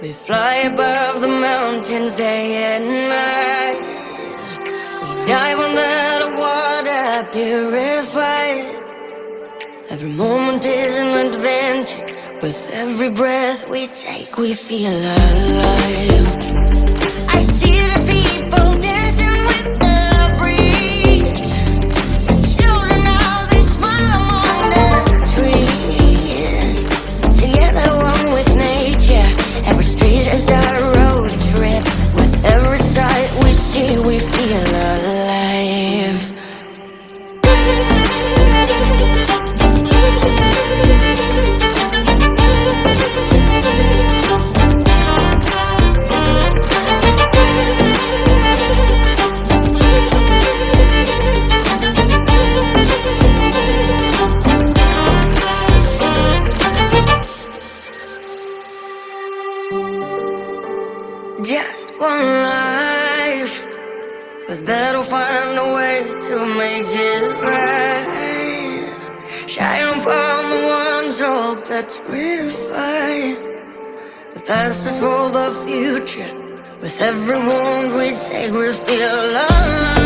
We fly above the mountains day and night. We dive on that water purified. Every moment is an adventure. With every breath we take, we feel alive. I see the people dancing with the breeze. The children now, they smile among the trees. Together, one with nature. Every street is our road trip. With every sight we see, we feel alive. Just one life, but that'll find a way to make it right. Shine upon the ones hope that's refined. The past is for the future. With every wound we take, we feel alive.